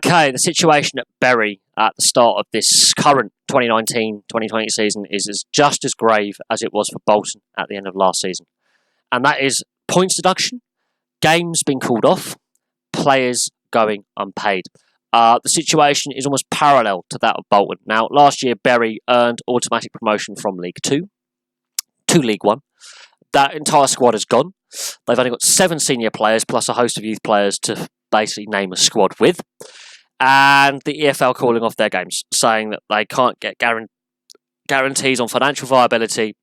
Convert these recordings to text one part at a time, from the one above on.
Okay, the situation at Bury at the start of this current 2019-2020 season is just as grave as it was for Bolton at the end of last season. And that is points deduction, games being called off, players going unpaid. The situation is almost parallel to that of Bolton. Now, last year, Bury earned automatic promotion from League 2 to League 1. That entire squad is gone. They've only got 7 senior players plus a host of youth players to basically name a squad with. And the EFL calling off their games, saying that they can't get guarantees on financial viability,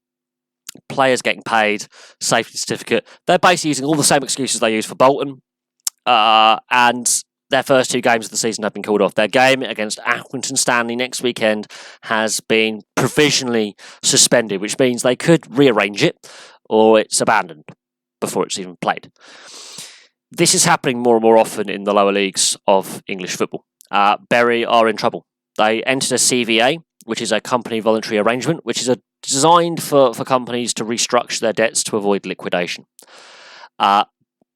players getting paid, safety certificate. They're basically using all the same excuses they used for Bolton. And their first 2 games of the season have been called off. Their game against Accrington Stanley next weekend has been provisionally suspended, which means they could rearrange it or it's abandoned before it's even played. This is happening more and more often in the lower leagues of English football. Bury are in trouble. They entered a CVA, which is a company voluntary arrangement, which is designed for companies to restructure their debts to avoid liquidation.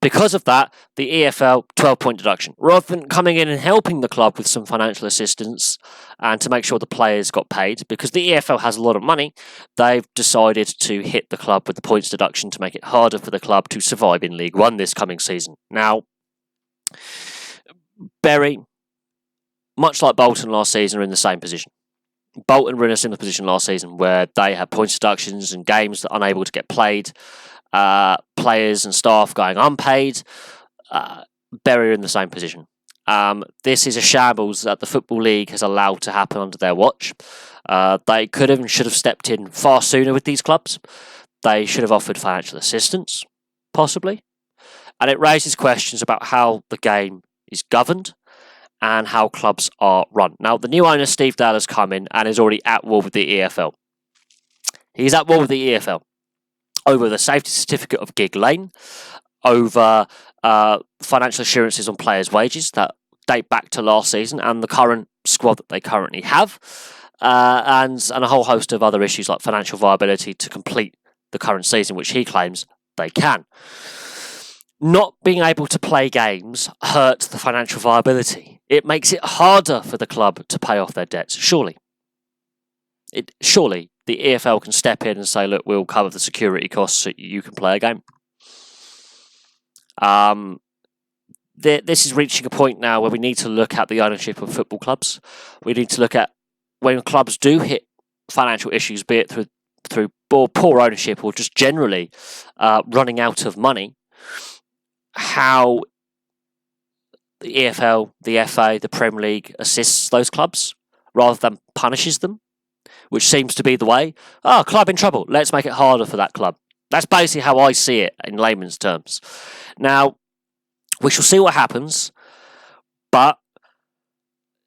Because of that, the EFL 12-point deduction. Rather than coming in and helping the club with some financial assistance and to make sure the players got paid, because the EFL has a lot of money, they've decided to hit the club with the points deduction to make it harder for the club to survive in League 1 this coming season. Now, Bury, much like Bolton last season, are in the same position. Bolton were in a similar position last season where they had points deductions and games that are unable to get played. Players and staff going unpaid. Bury are in the same position. This is a shambles that the Football League has allowed to happen under their watch. They could have and should have stepped in far sooner with these clubs. They should have offered financial assistance, possibly. And it raises questions about how the game is governed and how clubs are run. Now, the new owner, Steve Dale, has come in and is already at war with the EFL. He's at war with the EFL over the safety certificate of Gig Lane, over financial assurances on players' wages that date back to last season and the current squad that they currently have, and a whole host of other issues like financial viability to complete the current season, which he claims they can. Not being able to play games hurts the financial viability. It makes it harder for the club to pay off their debts, surely. Surely the EFL can step in and say, look, we'll cover the security costs so you can play a game. This is reaching a point now where we need to look at the ownership of football clubs. We need to look at when clubs do hit financial issues, be it through poor ownership or just generally running out of money, how the EFL, the FA, the Premier League assists those clubs rather than punishes them, which seems to be the way. Club in trouble. Let's make it harder for that club. That's basically how I see it in layman's terms. Now, we shall see what happens, but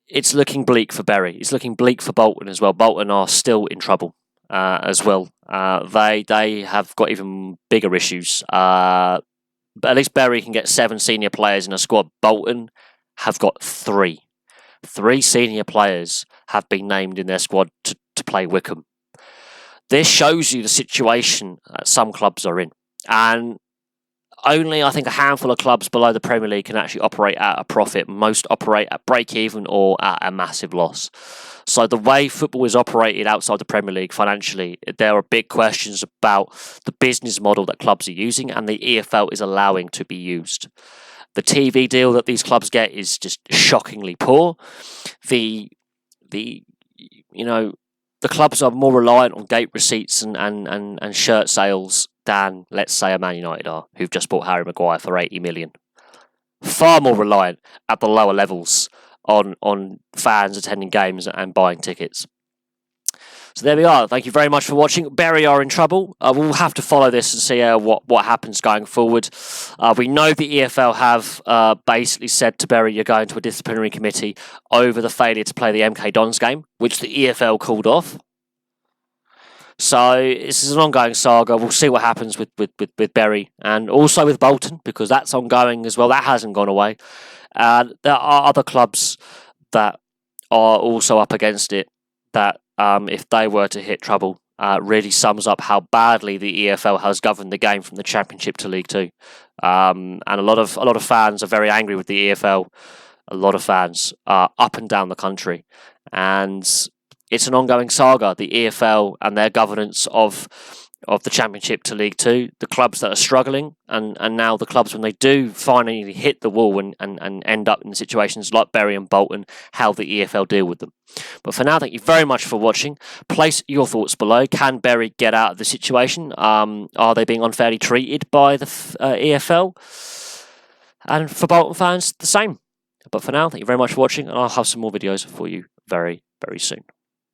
it's looking bleak for Bury. It's looking bleak for Bolton as well. Bolton are still in trouble as well. They have got even bigger issues. But at least Bury can get 7 senior players in a squad. Bolton have got 3. 3 senior players have been named in their squad to play Wycombe. This shows you the situation some clubs are in. And only, I think, a handful of clubs below the Premier League can actually operate at a profit. Most operate at break-even or at a massive loss. So the way football is operated outside the Premier League financially, there are big questions about the business model that clubs are using and the EFL is allowing to be used. The TV deal that these clubs get is just shockingly poor. The clubs are more reliant on gate receipts and shirt sales than, let's say, a Man United are, who've just bought Harry Maguire for 80 million. Far more reliant at the lower levels on fans attending games and buying tickets. So there we are. Thank you very much for watching. Bury are in trouble. We'll have to follow this and see what happens going forward. We know the EFL have basically said to Bury, you're going to a disciplinary committee over the failure to play the MK Dons game, which the EFL called off. So this is an ongoing saga. We'll see what happens with Bury and also with Bolton, because that's ongoing as well. That hasn't gone away. There are other clubs that are also up against it that if they were to hit trouble, really sums up how badly the EFL has governed the game from the Championship to League 2. And a lot of fans are very angry with the EFL a lot of fans up and down the country. And it's an ongoing saga, the EFL and their governance of the Championship to League Two, the clubs that are struggling, and now the clubs when they do finally hit the wall and end up in situations like Bury and Bolton, how the EFL deal with them. But for now, thank you very much for watching. Place your thoughts below. Can Bury get out of the situation? Are they being unfairly treated by the EFL? And for Bolton fans, the same. But for now, thank you very much for watching, and I'll have some more videos for you very, very soon.